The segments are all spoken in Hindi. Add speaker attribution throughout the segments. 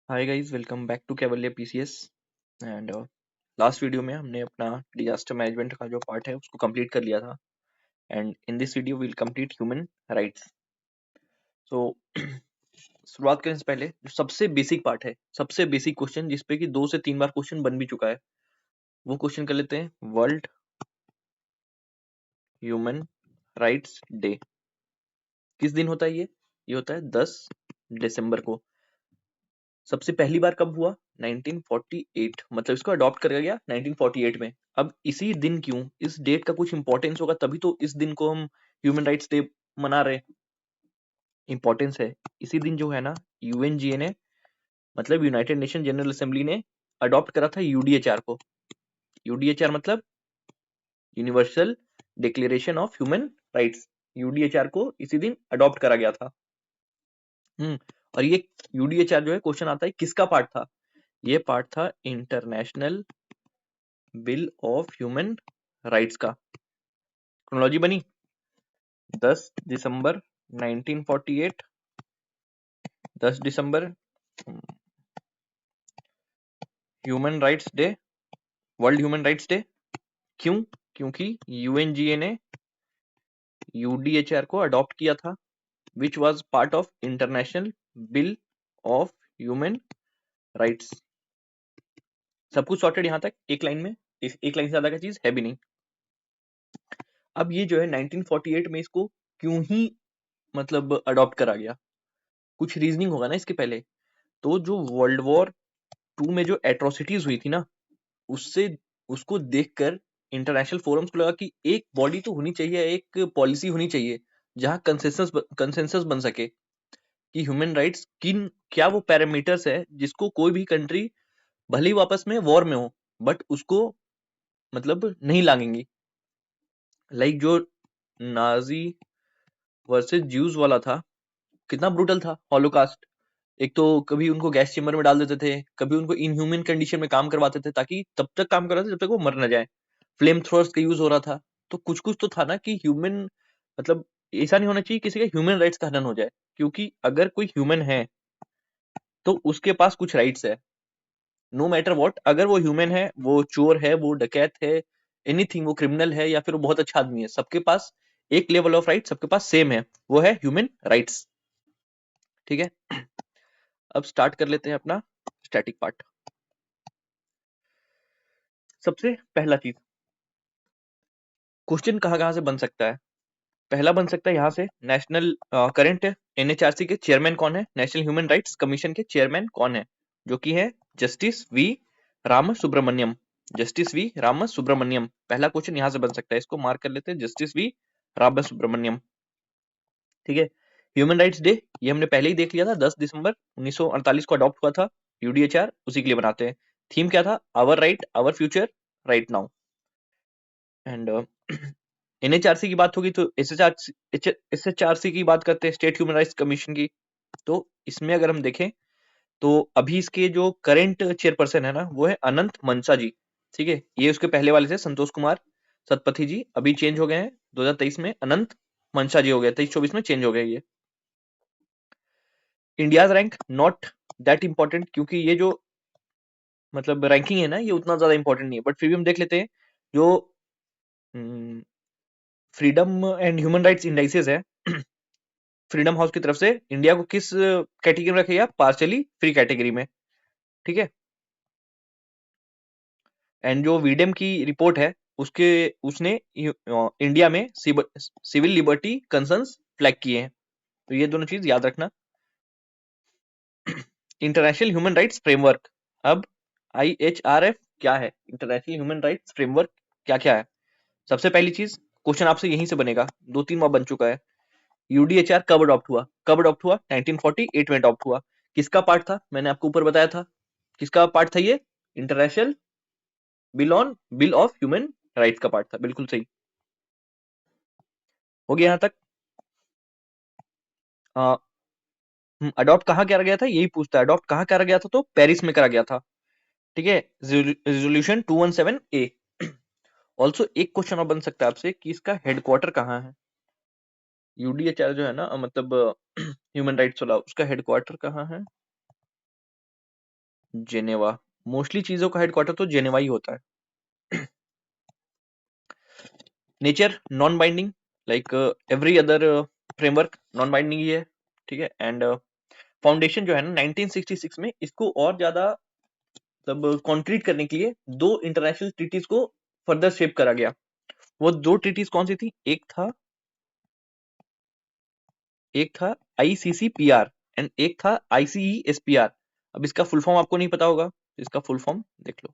Speaker 1: Hi guys, welcome back to Kaivalya PCS. And last video में हमने अपना डिजास्टर मैनेजमेंट का जो पार्ट है उसको कंप्लीट कर लिया था। And in this video will complete human rights. So शुरुआत करने से पहले जो सबसे बेसिक पार्ट है, सबसे बेसिक क्वेश्चन जिसपे कि 2 से 3 बार क्वेश्चन बन भी चुका है, वो क्वेश्चन कर लेते हैं। वर्ल्ड ह्यूमन राइट्स डे किस दिन होता है? ये होता है 10 दिसंबर को। सबसे पहली बार कब हुआ? 1948, मतलब इसको अडॉप्ट कर गया 1948 में। अब इसी दिन क्यों? इस डेट का कुछ इंपॉर्टेंस होगा तभी तो इस दिन को हम ह्यूमन राइट्स डे मना रहे हैं। इंपॉर्टेंस है इसी दिन जो है ना, यूएनजीए ने, मतलब यूनाइटेड नेशन जनरल असेंबली ने अडॉप्ट करा था यूडीएचआर को। यूडीएचआर मतलब universal declaration of human rights. UDHR को इसी दिन अडॉप्ट करा गया था। और ये यूडीएचआर जो है, क्वेश्चन आता है किसका पार्ट था? ये पार्ट था international bill of human rights का। क्रोनोलॉजी बनी 10 दिसंबर 1948। 10 दिसंबर human rights day, world human rights day. क्यों? क्योंकि यूएनजीए ने यूडीएचआर को अडॉप्ट किया था, which was part of international bill of human rights. सब कुछ सॉर्टेड यहां तक एक लाइन में। एक लाइन से ज्यादा का चीज है भी नहीं। अब ये जो है 1948 में इसको क्यों ही मतलब अडॉप्ट करा गया? कुछ रीजनिंग होगा ना इसके पहले। तो जो वर्ल्ड वॉर 2 में जो एट्रोसिटीज हुई थी ना, उससे उसको देखकर इंटरनेशनल फोरम्स को लगा कि एक बॉडी तो होनी चाहिए, एक पॉलिसी होनी चाहिए जहां कंसेंसस बन सके कि ह्यूमन राइट्स किन, क्या वो पैरामीटर्स है जिसको कोई भी कंट्री भले ही वापस में वॉर में हो बट उसको मतलब नहीं लागेंगी। लाइक जो नाजी वर्सेस ज्यूज वाला था, कितना ब्रूटल था हॉलोकास्ट। एक तो कभी उनको गैस चेम्बर में डाल देते थे, कभी उनको इनह्यूमन कंडीशन में काम करवाते थे, ताकि तब तक काम करवाते जब तक वो मर ना जाए। फ्लेम थ्रोअर्स का यूज हो रहा था। तो कुछ कुछ तो था ना कि ह्यूमन, मतलब ऐसा नहीं होना चाहिए किसी का ह्यूमन राइट्स का हनन हो जाए। क्योंकि अगर कोई ह्यूमन है तो उसके पास कुछ राइट्स है, नो मैटर व्हाट। अगर वो ह्यूमन है, वो चोर है, वो डकैत है, एनीथिंग, वो क्रिमिनल है या फिर वो बहुत अच्छा आदमी है, सबके पास एक लेवल ऑफ राइट सबके पास सेम है, वो है ह्यूमन राइट्स। ठीक है, अब स्टार्ट कर लेते हैं अपना स्टैटिक पार्ट। सबसे पहला चीज, क्वेश्चन कहां कहां से बन सकता है? पहला बन सकता है यहाँ से, नेशनल करंट एनएचआरसी के चेयरमैन कौन है? नेशनल ह्यूमन राइट्स कमीशन के चेयरमैन कौन है? जो कि है justice V Ram Subramaniam. Justice V Ram Subramaniam, पहला क्वेश्चन यहां से बन सकता है। इसको मार्क कर लेते हैं, जस्टिस वी राम सुब्रमण्यम। ठीक है, ह्यूमन राइट्स डे ये हमने पहले ही देख लिया था, 10 दिसंबर 1948 को अडॉप्ट हुआ था यूडीएचआर, उसी के लिए बनाते हैं। थीम क्या था? Our right our future right now. And NHRC की बात होगी तो एसएचआरसी की बात करते हैं, स्टेट ह्यूमन राइट्स कमीशन की। तो इसमें अगर हम देखें तो अभी इसके जो करंट चेयरपर्सन है ना, वो है अनंत मनसा जी। ठीक है, ये उसके पहले वाले थे संतोष कुमार सतपथी जी, अभी चेंज हो गए हैं 2023 में, अनंत मनसा जी हो गए, 23-24 में चेंज हो गए ये। India's rank not that important, क्योंकि ये जो मतलब रैंकिंग है ना, ये उतना ज्यादा इंपॉर्टेंट नहीं है, बट फिर भी हम देख लेते हैं जो freedom and human rights indices है फ्रीडम हाउस की तरफ से, इंडिया को किस कैटेगरी में रखेगा? पार्शियली फ्री कैटेगरी में। ठीक है, एंड जो वीडेम की रिपोर्ट है उसके, उसने इंडिया में सिविल लिबर्टी कंसर्न्स फ्लैग किए हैं। तो ये दोनों चीज याद रखना। International human rights framework. अब आईएचआरएफ क्या है? इंटरनेशनल ह्यूमन राइट्स फ्रेमवर्क क्या क्या है? सबसे पहली चीज, क्वेश्चन आपसे यहीं से बनेगा, 2-3 बार बन चुका है। यूडीएचआर कब अडॉप्ट हुआ? कब अडॉप्ट हुआ? 1948 में अडॉप्ट हुआ। किसका पार्ट था? मैंने आपको ऊपर बताया था किसका पार्ट था ये, international bill of human rights का पार्ट था। बिल्कुल सही हो गया यहां तक। अडॉप्ट कहाँ करा गया था यही पूछता है, अडॉप्ट कहाँ करा गया था? तो पेरिस में करा गया था। ठीक है, रेजोल्यूशन 217 ए। ऑल्सो एक क्वेश्चन और बन सकता है आपसे कि इसका हेडक्वार्टर कहाँ है? यूडीएचआर जो है ना, मतलब ह्यूमन राइट्स वाला, उसका हेडक्वार्टर कहाँ है? जेनेवा। मोस्टली चीजों का हेडक्वार्टर तो जेनेवा ही होता है। Nature non binding, like every other framework non binding ही है, ठीक है। एंड फाउंडेशन जो है ना 1966 में इसको और ज्यादा मतलब कॉन्क्रीट करने के लिए दो इंटरनेशनल ट्रीटीज को फर्दर शेप करा गया। वो दो ट्रीटीज कौन सी थी? एक था ICCPR एंड एक था ICESPR। अब इसका फुल फॉर्म आपको नहीं पता होगा, इसका फुल फॉर्म देख लो।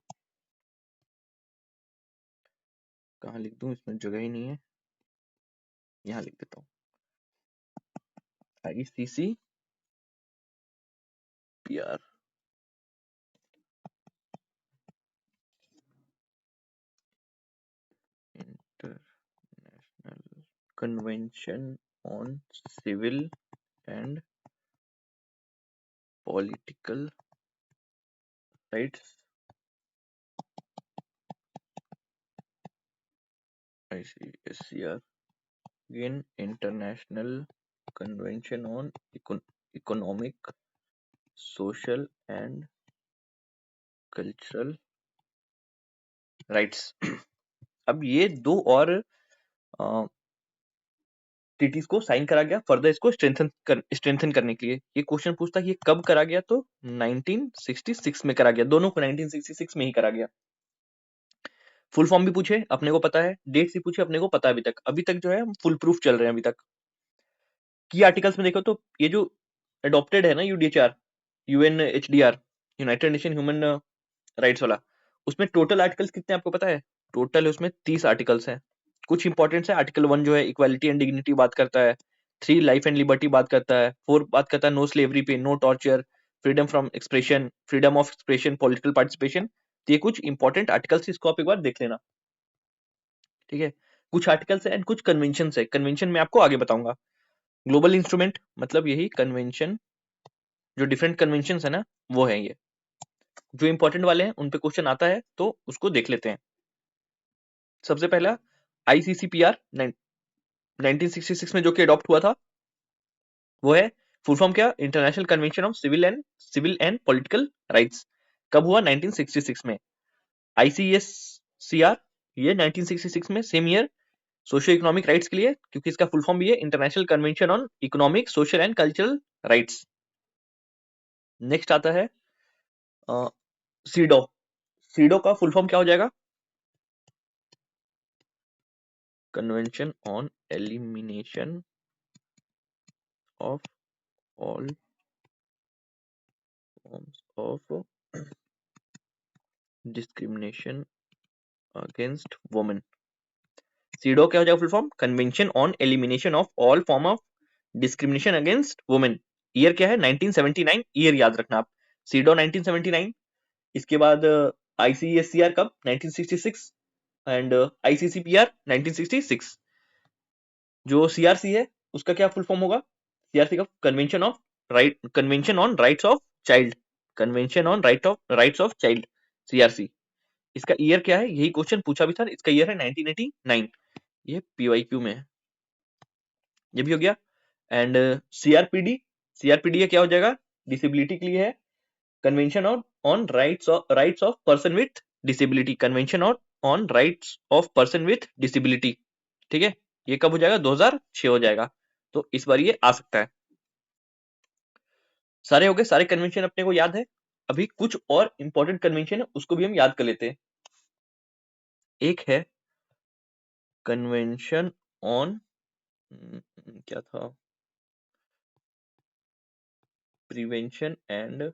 Speaker 1: कहाँ लिख दूं, इसमें जगह ही नहीं है, यहाँ लिख देता हूँ। ICCPR, international convention on civil and political rights, ICSCR। again international convention on economic, social and cultural rights। अब ये दो और ट्रीटीज को साइन करा गया फर्दर इसको स्ट्रेंथन करने के लिए। ये क्वेश्चन पूछता है ये कब करा गया, तो 1966 में करा गया, दोनों को 1966 में ही करा गया। फुल फॉर्म भी पूछे अपने को पता है, डेट से पूछे अपने को पता है, अभी तक जो है हम फुल प्रूफ चल रहे हैं अभी तक। की आर्टिकल्स में देखो तो ये जो अडॉप्टेड है ना UDHR, UNHDR, United nation human rights वाला, उसमें टोटल आर्टिकल्स कितने आपको पता है? टोटल है उसमें 30 आर्टिकल्स हैं। कुछ इंपॉर्टेंट है, आर्टिकल 1 जो है इक्वालिटी एंड डिग्निटी बात करता है, 3 लाइफ एंड लिबर्टी बात करता है, 4 बात करता है नो स्लेवरी पे, no torture, freedom from expression, freedom of expression, political participation. तो ये कुछ इंपॉर्टेंट आर्टिकल्स, इसको आप एक बार देख लेना, ठीक है। कुछ आर्टिकल्स है एंड कुछ कन्वेंशन है, कन्वेंशन में आपको आगे बताऊंगा। ग्लोबल इंस्ट्रूमेंट मतलब यही कन्वेंशन, जो डिफरेंट कन्वेंशन है ना वो है ये, जो इंपॉर्टेंट वाले हैं उन पे क्वेश्चन आता है तो उसको देख लेते हैं। सबसे पहला ICCPR 1966 में जो कि अडॉप्ट हुआ था, वो है फुल फॉर्म क्या? International convention of civil and political rights. कब हुआ? 1966 में। ICSCR ये 1966 में, same year, socio economic rights के लिए, क्योंकि इसका फुल फॉर्म भी है international convention on economic, social and cultural rights. Next आता है सीडो। सीडो का फुल फॉर्म क्या हो जाएगा? Convention on elimination of all forms of discrimination against women. CEDAW क्या हो जाएगा full form? Convention on elimination of all form of discrimination against women. Year क्या है? 1979, ईयर याद रखना आप। सीडो 1979, इसके बाद ICSCR कब? 1966, एंड ICCPR 1966। जो CRC है उसका क्या फुल फॉर्म होगा? CRC का convention on rights of child, convention on rights of child, CRC। इसका ईयर क्या है? यही क्वेश्चन पूछा भी था, इसका ईयर है 1989। ये PYQ में है, ये भी हो गया। एंड CRPD क्या हो जाएगा? डिसेबिलिटी के लिए है, convention on rights of person with disability, convention on rights of person with disability, ठीक है। ये कब हो जाएगा? 2006 हो जाएगा, तो इस बार ये आ सकता है। सारे हो गए, सारे कन्वेंशन अपने को याद है। अभी कुछ और इंपॉर्टेंट कन्वेंशन है उसको भी हम याद कर लेते हैं। एक है कन्वेंशन ऑन क्या था, prevention and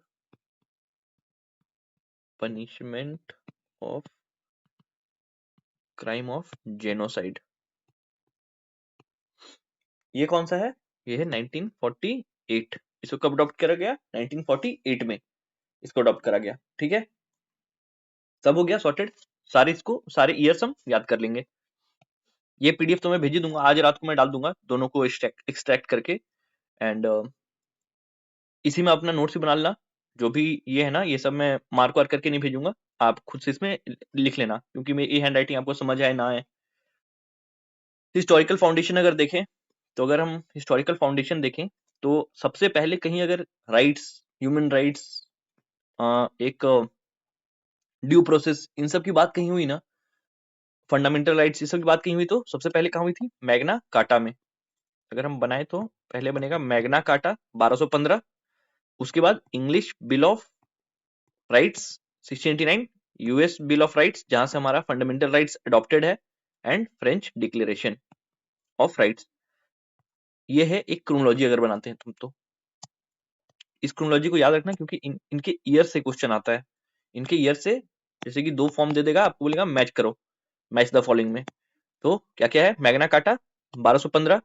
Speaker 1: punishment of crime of genocide. ये कौन सा है? ये है 1948। इसको कब अडॉप्ट करा गया? 1948 में इसको अडॉप्ट करा गया, ठीक है। सब हो गया सॉर्टेड, सारे ईयर्स हम याद कर लेंगे। ये PDF तो मैं भेज दूंगा, आज रात को मैं डाल दूंगा दोनों को एक्सट्रैक्ट करके। एंड इसी में अपना नोट्स भी बना लेना। जो भी ये है ना, ये सब मैं मार्क वार्क करके नहीं भेजूंगा, आप खुद से इसमें लिख लेना, क्योंकि मेरी हैंड राइटिंग आपको समझ आए ना आए। हिस्टोरिकल फाउंडेशन अगर देखें, तो अगर हम हिस्टोरिकल फाउंडेशन देखें तो सबसे पहले कहीं अगर राइट्स, ह्यूमन राइट्स एक ड्यू प्रोसेस, इन सब की बात कहीं हुई ना, फंडामेंटल राइट्स ये सब की बात कहीं हुई, तो सबसे पहले कहाँ हुई थी? मैग्ना कार्टा में। अगर हम बनाए तो पहले बनेगा मैग्ना कार्टा 1215, उसके बाद English bill of rights 1689, US bill of rights जहां से हमारा फंडामेंटल राइट्स अडॉप्टेड है, and French declaration of rights. ये है एक क्रोनोलॉजी अगर बनाते हैं तुम तो। इस क्रोनोलॉजी को याद रखना क्योंकि इनके ईयर से क्वेश्चन आता है। इनके ईयर से, जैसे कि दो फॉर्म दे देगा, आपको बोलेगा मैच करो, मैच द फॉलोइंग में। तो क्या क्या है? Magna carta 1215,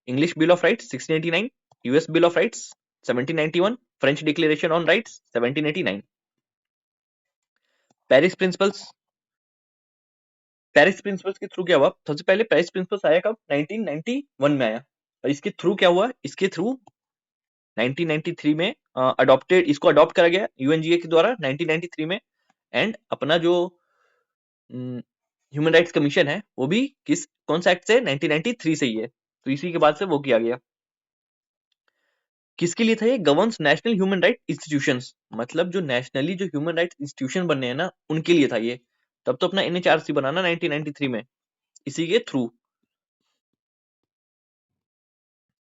Speaker 1: English bill of rights 1689, US bill of rights 1791, French declaration on rights 1789। Paris principles, Paris principles के थ्रू क्या हुआ? सबसे पहले पेरिस प्रिंसिपल्स आया कब? 1991 में आया। और इसके थ्रू क्या हुआ? इसके थ्रू 1993 में अडॉप्टेड, इसको अडॉप्ट करा गया यूएनजीए के द्वारा 1993 में। एंड अपना जो ह्यूमन राइट्स कमीशन है वो भी कौन सा एक्ट से? 1993 से ही है। तो इसी के बाद से वो किया गया। किसके लिए था ये? Governs national human right institutions, मतलब जो नेशनली जो ह्यूमन राइट्स इंस्टीट्यूशन बनने हैं ना, उनके लिए था ये। तब तो अपना एनएचआरसी बनाना 1993 में, इसी के थ्रू।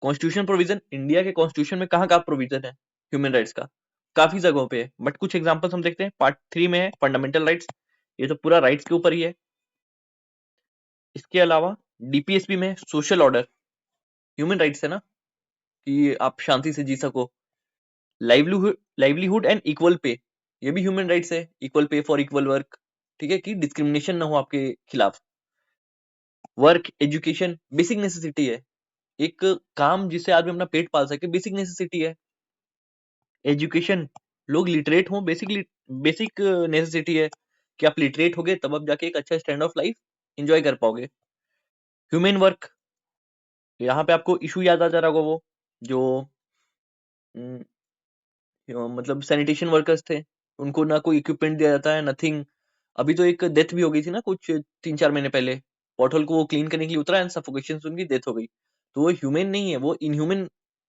Speaker 1: कॉन्स्टिट्यूशन प्रोविजन, इंडिया के कॉन्स्टिट्यूशन में कहाँ कहाँ प्रोविजन है ह्यूमन राइट्स का? काफी जगहों पे है, बट कुछ एग्जांपल्स हम देखते हैं। पार्ट 3 में है फंडामेंटल राइट्स, ये तो पूरा राइट्स के ऊपर ही है। इसके अलावा डीपीएसपी में सोशल ऑर्डर, ह्यूमन राइट्स है ना, कि आप शांति से जी सको। लाइवलीहुड एंड इक्वल पे, ये भी ह्यूमन राइट्स है, equal pay for equal work, ठीक है, कि डिस्क्रिमिनेशन ना हो आपके खिलाफ। वर्क, एजुकेशन बेसिक नेसेसिटी है, एक काम जिससे आदमी अपना पेट पाल सके, बेसिक नेसेसिटी है। एजुकेशन, लोग लिटरेट हों, बेसिक नेसेसिटी है कि आप लिटरेट होगे तब आप जाके एक अच्छा स्टैंड ऑफ लाइफ एंजॉय कर पाओगे। ह्यूमन वर्क, यहाँ पे आपको इशू याद आ जा रहा होगा, वो जो मतलब सैनिटेशन वर्कर्स थे, उनको ना कोई इक्विपमेंट दिया जाता है, नथिंग। अभी तो एक डेथ भी हो गई थी ना कुछ 3-4 महीने पहले, पॉटहोल को वो क्लीन करने के लिए उतरा एंड सफोकेशन से उनकी डेथ हो गई। तो वो ह्यूमन नहीं है, वो इनह्यूमन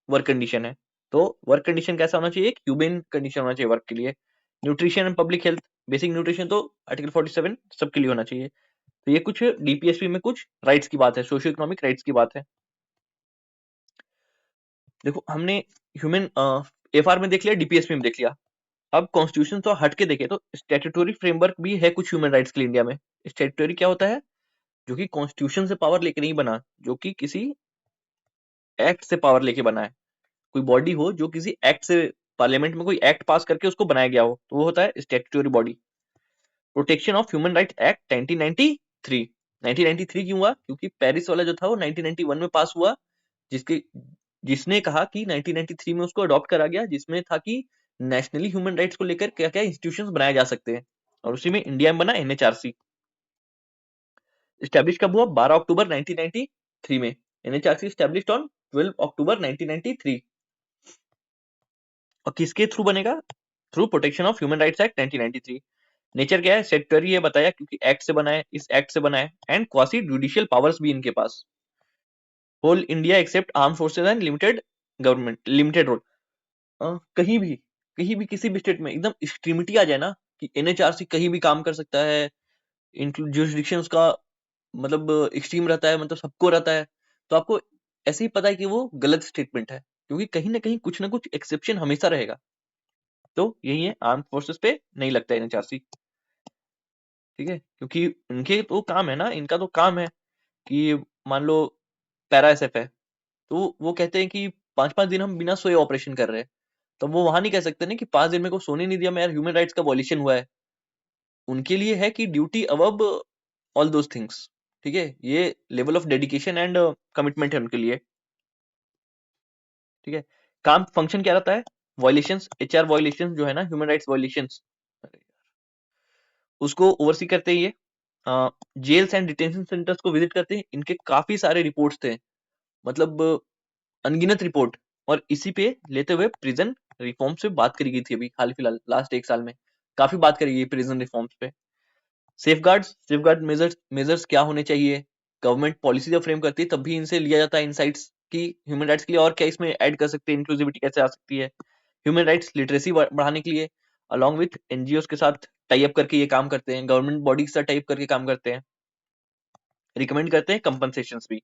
Speaker 1: वर्क कंडीशन है। तो वर्क कंडीशन कैसा होना चाहिए? एक ह्यूमन कंडीशन होना चाहिए वर्क के लिए। Nutrition and public health, basic nutrition तो आर्टिकल 47 सबके लिए होना चाहिए। तो ये कुछ डीपीएसपी में कुछ राइट्स की बात है, सोशियो इकोनॉमिक राइट्स की बात है। देखो हमने ह्यूमन एफआर में देख लिया, डीपीएसपी में देख लिया। अब कॉन्स्टिट्यूशन तो हट के देखे तो स्टैट्यूटरी फ्रेमवर्क भी है कुछ ह्यूमन राइट्स के लिए इंडिया में। स्टैट्यूटरी क्या होता है? जो कि कॉन्स्टिट्यूशन से पावर लेके नहीं बना, जो कि किसी एक्ट से पावर लेके बना है। कोई बॉडी हो जो किसी एक्ट से, पार्लियामेंट में कोई एक्ट पास करके उसको बनाया गया हो, तो वो होता है statutory body. Protection of human rights act 1993। 1993 क्यों हुआ? क्योंकि पेरिस वाला जो था वो 1991 में पास हुआ, जिसके जिसने कहा कि 1993 में उसको अडॉप्ट करा गया, जिसमें था कि नेशनली ह्यूमन राइट्स को लेकर क्या क्या इंस्टीट्यूशंस बनाए जा सकते हैं, और उसी में इंडिया में बना एनएचआरसी। स्टैब्लिश कब हुआ? 12 अक्टूबर 1993 में। एनएचआरसी स्टैब्लिश्ड ऑन 12 अक्टूबर 1993। और किसके थ्रू बनेगा? Through protection of human rights act 1993। Nature क्या है? स्टैट्यूटरी है, बताया, क्योंकि एक्ट से बना है, इस एक्ट से बना है। एंड क्वासी जुडिशियल पावर्स भी इनके पास। Whole India except arm forces and limited government, limited role. कहीं भी किसी भी स्टेट में एकदम एक्सट्रीमिटी आ जाए ना, कि एनएचआरसी कहीं भी काम कर सकता है, जुरिसडिक्शन उसका मतलब एक्सट्रीम रहता है, मतलब सबको रहता है, तो आपको ऐसे ही पता है कि वो गलत स्टेटमेंट है, क्योंकि कहीं ना कुछ एक्सेप्शन हमेशा रहेगा। तो यही है, आर्म फोर्सेस पे नहीं लगता एनएचआरसी, ठीक है, क्योंकि उनके तो काम है ना, इनका तो काम है कि मान लो पैरा एसएफ है, तो वो कहते हैं कि 5-5 दिन हम बिना सोए ऑपरेशन कर रहे हैं, तो वो वहां नहीं कह सकते ना कि 5 दिन मेरे को सोने नहीं दिया, मैं यार ह्यूमन राइट्स का वॉल्यूशन हुआ है। उनके लिए है कि duty above all those things, ठीक है, ये level of dedication and commitment है उनके लिए, ठीक है। काम फंक्शन क्या रहता है? वायलेशंस, एचआर वायलेशंस जो है ना, ह्यूमन राइट्स वायलेशंस, उसको ओवरसी करते ही है। जेल्स एंड डिटेंशन सेंटर्स को विजिट करते हैं, इनके काफी सारे रिपोर्ट्स थे, मतलब अनगिनत रिपोर्ट। और इसी पे लेते हुए प्रिजन रिफॉर्म्स पे बात करी गई थी अभी हाल फिलहाल लास्ट 1 साल में, काफी बात करी गई प्रिजन रिफॉर्म्स पे। सेफगार्ड मेजर्स क्या होने चाहिए? गवर्नमेंट पॉलिसी जब फ्रेम करती है तब भी इनसे लिया जाता है इनसाइट्स कि ह्यूमन राइट्स के लिए और क्या इसमें ऐड कर सकते हैं, इंक्लूसिविटी कैसे आ सकती है, ह्यूमन राइट्स लिटरेसी बढ़ाने के लिए। अलॉन्ग विथ एनजीओ के साथ टाई अप करके ये काम करते हैं, गवर्नमेंट बॉडी के साथ टाई अप करके काम करते हैं, रिकमेंड करते हैं कंपनसेशन भी।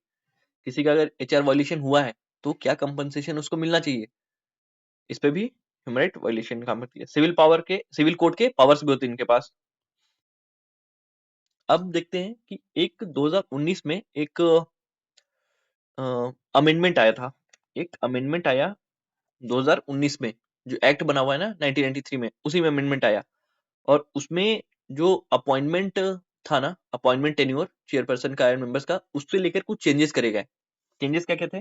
Speaker 1: किसी का अगर एचआर वायलेशन हुआ है तो क्या कंपनसेशन उसको मिलना चाहिए, इस पे भी ह्यूमन राइट वायलेशन काम करती है। सिविल कोड के पावर्स भी होते हैं इनके पास। अब देखते हैं कि एक 2019 में एक अमेंडमेंट आया था, एक अमेंडमेंट आया 2019 में, जो एक्ट बना हुआ है ना 1993 में, उसी में अमेंडमेंट आया। और उसमें जो अपॉइंटमेंट था ना, अपॉइंटमेंट टेन्योर चेयरपर्सन का एंड मेंबर्स का, उससे लेकर कुछ चेंजेस करे गए। चेंजेस क्या क्या थे?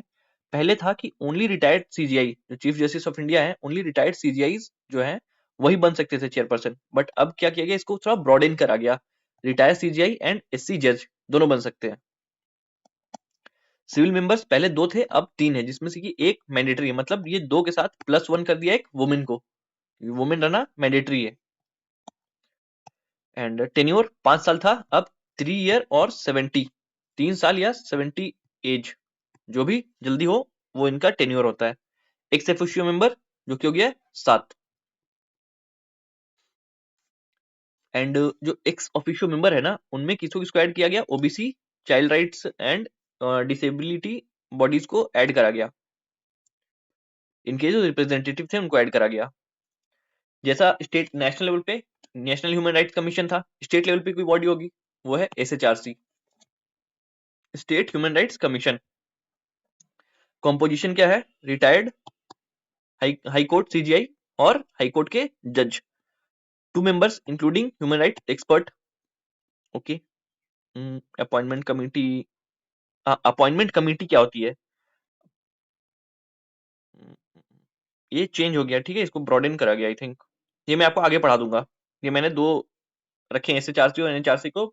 Speaker 1: पहले था कि ओनली रिटायर्ड सीजीआई, जो चीफ जस्टिस ऑफ इंडिया है, ओनली रिटायर्ड सीजीआई जो है वही बन सकते थे चेयरपर्सन। बट अब क्या किया गया, इसको थोड़ा ब्रॉडन करा गया, रिटायर्ड सीजीआई एंड एससी जज दोनों बन सकते हैं। सिविल मेंबर्स पहले 2 थे, अब 3 है, जिसमें से कि एक मैंडेटरी है, मतलब ये 2 के साथ +1 कर दिया एक वुमेन को, वुमेन रहना मैंडेटरी है। एंड टेन्योर 5 साल था, अब 3 ईयर और 70, 3 साल या 70 एज, जो भी जल्दी हो वो इनका टेन्योर होता है। एक्स ऑफिशियो मेंबर जो कि हो गया 7। एंड जो एक्स ऑफिशियो मेंबर है ना, उनमें किसको किसको ऐड किया गया, OBC, child rights and disability bodies को ऐड करा गया, इनके जो रिप्रेजेंटेटिव थे उनको ऐड करा गया। जैसा स्टेट नेशनल लेवल पे नेशनल ह्यूमन राइट्स कमीशन था, स्टेट लेवल पे कोई बॉडी होगी, वो है SHRC, state human rights commission. Composition क्या है, रिटायर्ड हाई कोर्ट सीजीआई और हाई कोर्ट के जज, 2 members including human right expert. Okay, appointment committee, appointment committee क्या होती है, हम्म, ये चेंज हो गया, ठीक है, इसको ब्रॉडन करा गया आई थिंक, ये मैं आपको आगे पढ़ा दूंगा। ये मैंने 2 रखे हैं, एसएचआरसी और एनएचआरसी को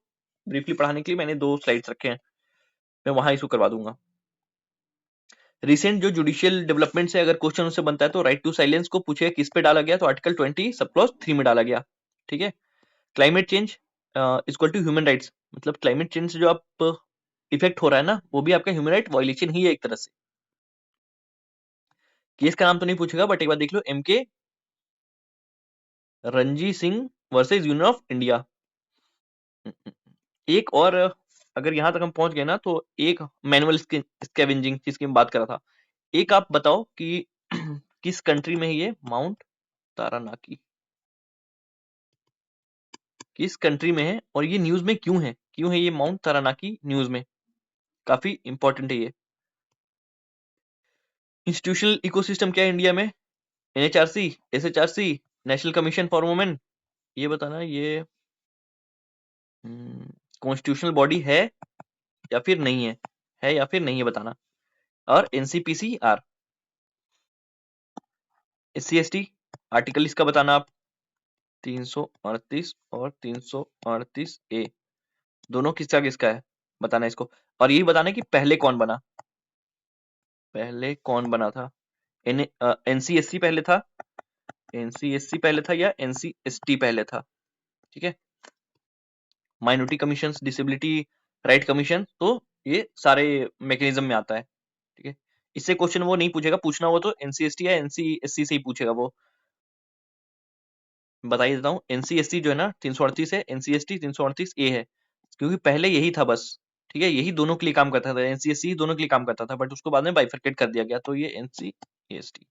Speaker 1: ब्रीफली पढ़ाने के लिए मैंने 2 स्लाइड्स रखे हैं, मैं वहां इसको करवा दूंगा। रिसेंट जो जुडिशियल डेवलपमेंट से अगर क्वेश्चन उससे बनता है तो राइट टू साइलेंस को पूछे किस पे डाला गया, तो आर्टिकल 20 सब क्लॉज 3 में डाला गया, ठीक है। Climate change equal to human rights, मतलब क्लाइमेट चेंज से जो आप इफेक्ट हो रहा है ना, वो भी आपका ह्यूमन राइट वायलेशन ही है एक तरह से। केस का नाम तो नहीं पूछेगा, बट एक बार देख लो, MK Ranji Singh versus union of India. एक और अगर यहां तक हम पहुंच गए ना, तो एक मैनुअल स्कैवेंजिंग जिसकी मैं बात कर रहा था, एक आप बताओ कि किस कंट्री में है ये माउंट तारानाकी, किस कंट्री में है, और ये न्यूज में क्यों है ये माउंट तारानाकी न्यूज में, काफी इंपॉर्टेंट है ये। इंस्टीट्यूशनल इकोसिस्टम क्या है इंडिया में, NHRC, SHRC, national commission for women, ये बताना, ये कॉन्स्टिट्यूशनल बॉडी या फिर नहीं है या फिर नहीं है बताना। और एनसीपीसीआर, एससी एसटी आर्टिकल इसका बताना आप, 338 और 338 ए, दोनों किसका किसका है बताना इसको। और यही बताना कि पहले कौन बना था, एनसीएससी पहले था, एनसीएससी पहले था या एनसीएसटी पहले था, ठीक है। Minority commission, disability right commission, तो ये सारे मैकेनिज्म में आता है, ठीक है। इससे क्वेश्चन वो नहीं पूछेगा, पूछना हो तो एनसीएसटी या एनसीएससी से ही पूछेगा वो। बता ही देता हूँ, एनसीएससी जो है ना 338 है, एनसीएसटी 338 ए है, क्योंकि पहले यही था बस, ठीक है, यही दोनों के लिए काम करता था, एनसीएससी दोनों के लिए काम करता था, बट उसको बाद में बाइफरकेट कर दिया गया, तो ये एनसीएसटी,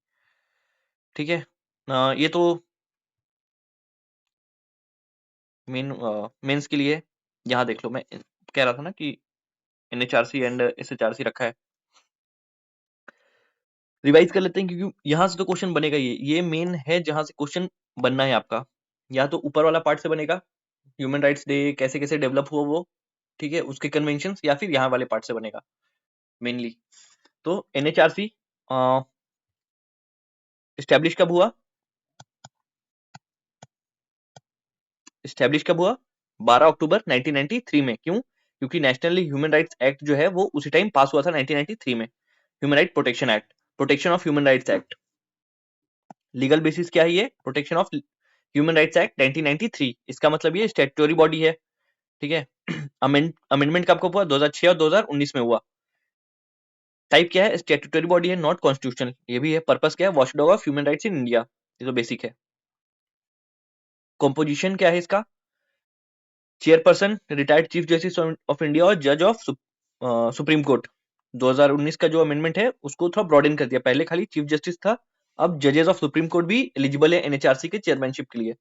Speaker 1: ठीक है। ये तो मेंस के लिए। यहाँ देख लो, मैं कह रहा था ना कि एनएचआरसी एंड एसएचआरसी रखा है, रिवाइज कर लेते हैं, क्योंकि यहां से तो क्वेश्चन बनेगा, ये मेन है जहां से क्वेश्चन बनना है आपका, या तो ऊपर वाला पार्ट से बनेगा, ह्यूमन राइट्स डे कैसे कैसे डेवलप हुआ वो, ठीक है, उसके कन्वेंशन, या फिर यहाँ वाले पार्ट से बनेगा मेनली। तो एनएचआरसी स्टैब्लिश कब हुआ, 12 अक्टूबर 1993 में। क्यों? क्योंकि नेशनल ह्यूमन राइट्स एक्ट जो है वो उसी टाइम पास हुआ था 1993 में, human right protection act, protection of human rights act. Legal basis क्या है ये, protection of human rights act 1993, इसका मतलब ये स्टैट्यूटरी बॉडी है, ठीक है। अमेंडमेंट कब कब हुआ, 2006 और 2019 में हुआ। टाइप क्या है, स्टैट्यूटरी बॉडी है, नॉट कॉन्स्टिट्यूशनल, ये भी है। पर्पस क्या है, watchdog of human rights in India, ये तो बेसिक है। कॉम्पोजिशन क्या है इसका? Chairperson retired chief justice of India और जज ऑफ सुप्रीम कोर्ट। 2019 का जो अमेंडमेंट है उसको थोड़ा ब्रॉडन कर दिया, पहले खाली चीफ जस्टिस था, अब जजेस ऑफ सुप्रीम कोर्ट भी एलिजिबल है एनएचआरसी के चेयरमैनशिप के लिए।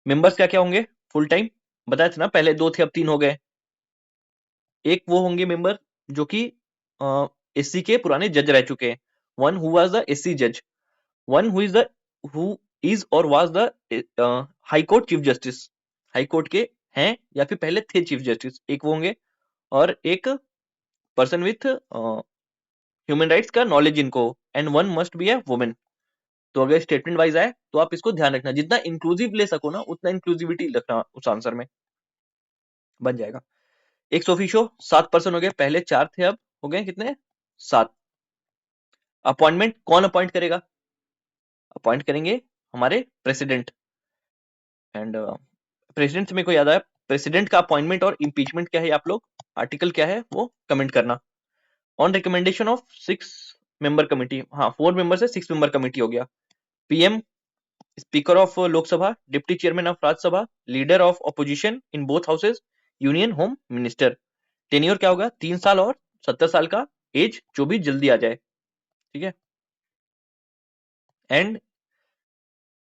Speaker 1: मेंबर्स क्या क्या होंगे फुल टाइम? बताया था ना, पहले 2 थे अब 3 हो गए। एक वो होंगे मेंबर जो कि एससी के पुराने जज रह चुके हैं, one who was the SC जज, वन हु इज और was the high court chief justice, high court के हैं या फिर पहले थे चीफ जस्टिस, एक वो होंगे। और एक पर्सन विथ ह्यूमन राइट्स का नॉलेज इनको, and one must be A women. तो अगर स्टेटमेंट वाइज आए तो आप इसको ध्यान रखना, जितना इंक्लूसिव ले सको ना उतना इंक्लूसिविटी रखना उस आंसर में, बन जाएगा। एक सोफिशो 7 पर्सन हो गए, पहले 4 थे अब हो गए कितने? 7। अपॉइंटमेंट कौन अपॉइंट करेगा? अपॉइंट करेंगे हमारे प्रेसिडेंट। एंड प्रेसिडेंट से मेरे को याद आया, प्रेसिडेंट का अपॉइंटमेंट और इम्पीचमेंट क्या है, आप लोग आर्टिकल क्या है वो कमेंट करना। On recommendation of 6 member committee, हाँ 4 मेंबर से 6 मेंबर कमिटी हो गया। PM, speaker of Lok Sabha, deputy chairman of Rajya Sabha, leader of opposition in both houses, union home minister. Tenure क्या होगा? 3 साल और 70 साल का एज, जो भी जल्दी आ जाए, ठीक है। एंड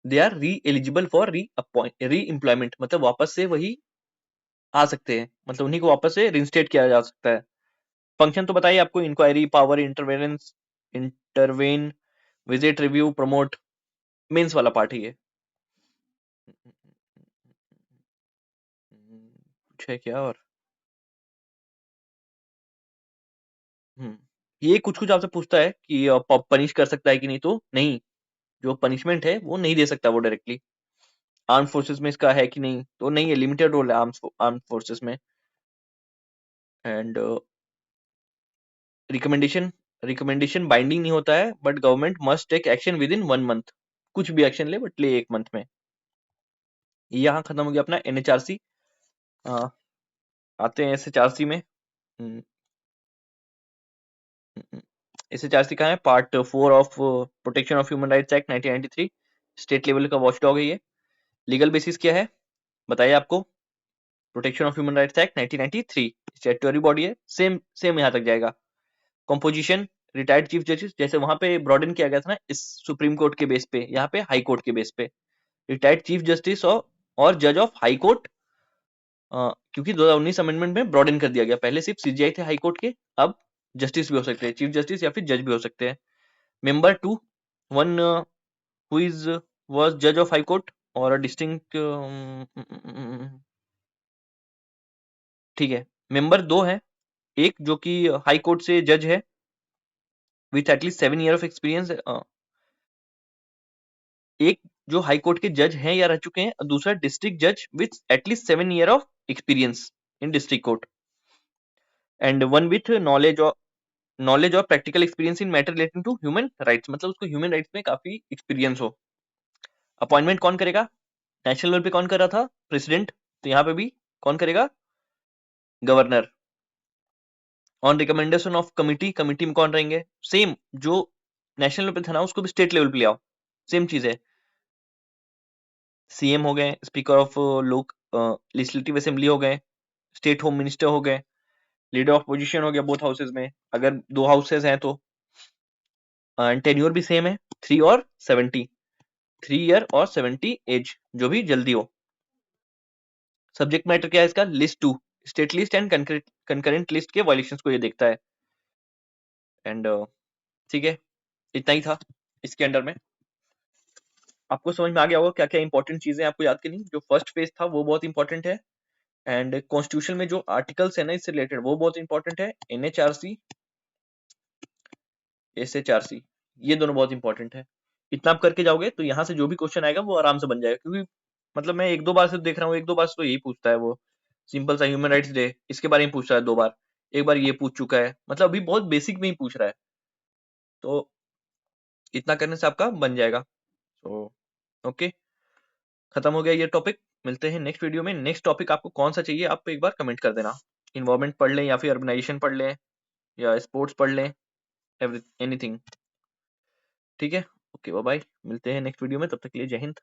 Speaker 1: दे आर री एलिजिबल फॉर री एम्प्लॉयमेंट, मतलब वापस से वही आ सकते हैं, मतलब उन्हीं को वापस से रिंस्टेट किया जा सकता है। फंक्शन तो बताइए आपको, inquiry power, intervenance, intervene, visit, review, promote, mains वाला पार्ट ही है। कुछ है क्या और? ये कुछ कुछ आपसे पूछता है कि पनिश कर सकता है कि नहीं, तो नहीं, जो पनिशमेंट है वो नहीं दे सकता वो डायरेक्टली। आर्म फोर्सेस में इसका है कि नहीं, तो नहीं है, लिमिटेड रोल है आर्म फोर्सेस में। एंड रिकमेंडेशन, रिकमेंडेशन बाइंडिंग नहीं होता है, but government must take action within 1 month, कुछ भी एक्शन ले बट ले 1 मंथ में। यहाँ खत्म हो गया अपना एनएचआरसी। आते हैं एसएचआरसी में। एसएचआरसी कहाँ है? Part 4 of protection of human rights act 1993, state level का वॉचडॉग है ये। लीगल बेसिस क्या है बताइए आपको? Protection of human rights act 1993 statutory body है, सेम सेम यहाँ तक जाएगा। कंपोजिशन, रिटायर्ड चीफ जस्टिस, जैसे वहां पे ब्रॉडन किया गया था ना इस सुप्रीम कोर्ट के बेस पे, यहाँ पे हाई कोर्ट के बेस पे। रिटायर्ड चीफ जस्टिस और जज ऑफ हाई कोर्ट, क्योंकि 2019 अमेंडमेंट में ब्रॉडन कर दिया गया, पहले सिर्फ सीजीआई थे हाई कोर्ट के, अब जस्टिस भी हो सकते हैं, चीफ जस्टिस या फिर जज भी हो सकते हैं। Member 2, one who is was जज ऑफ हाई कोर्ट और डिस्टिंक्ट, ठीक है। मेंबर 2 है, एक जो कि हाई कोर्ट से जज है with at least 7 year of experience, एक जो हाई कोर्ट के जज हैं या रह चुके हैं, और दूसरा डिस्ट्रिक्ट जज with at least 7 year of experience in district court, and one with knowledge और practical experience in matter relating to human rights, मतलब उसको ह्यूमन राइट्स में काफी एक्सपीरियंस हो। अपॉइंटमेंट कौन करेगा? नेशनल लेवल पे कौन कर रहा था? प्रेसिडेंट, तो यहाँ पे भी कौन करेगा? Governor. On recommendation of committee, committee में कौन रहेंगे? सेम जो नेशनल लेवल पे था ना उसको भी स्टेट लेवल पे ले आओ, सेम चीज है। सीएम हो गए, स्पीकर ऑफ लोक लेजिस्लेटिव असेंबली हो गए, स्टेट होम मिनिस्टर हो गए, लीडर ऑफ पोजीशन हो गया बोथ हाउसेज में, अगर 2 हाउसेज हैं तो। टेन्योर भी सेम है, 3 और 70, 3 ईयर और 70 एज, जो भी जल्दी हो। सब्जेक्ट मैटर क्या है इसका? List 2, state list and concurrent list के वायलेशंस को ये देखता है। एंड ठीक है, इतना ही था इसके अंडर में। आपको समझ में आ गया होगा क्या क्या इंपॉर्टेंट चीजें आपको याद करनी। जो फर्स्ट पेज था वो बहुत इंपॉर्टेंट है, एंड कॉन्स्टिट्यूशन में जो आर्टिकल्स है ना इससे रिलेटेड वो बहुत इंपॉर्टेंट है। एनएचआरसी, एसएचआरसी, ये दोनों बहुत इंपॉर्टेंट है। इतना आप करके जाओगे तो यहाँ से जो भी क्वेश्चन आएगा वो आराम से बन जाएगा, क्योंकि मतलब मैं 1-2 बार से देख रहा हूँ, 1-2 बार से तो यही पूछता है वो। सिंपल सा ह्यूमन राइट्स डे, इसके बारे में पूछ रहा है 2 बार, एक बार ये पूछ चुका है, मतलब अभी बहुत बेसिक में ही पूछ रहा है, तो इतना करने से आपका बन जाएगा। तो ओके, खत्म हो गया ये टॉपिक। मिलते हैं नेक्स्ट वीडियो में। नेक्स्ट टॉपिक आपको कौन सा चाहिए आप एक बार कमेंट कर देना। इन्वायरमेंट पढ़ लें या फिर अर्बनाइजेशन पढ़ लें या स्पोर्ट्स पढ़ लें, एनीथिंग, ठीक है। ओके बाय बाय, मिलते हैं नेक्स्ट वीडियो में, तब तक के लिए जय हिंद।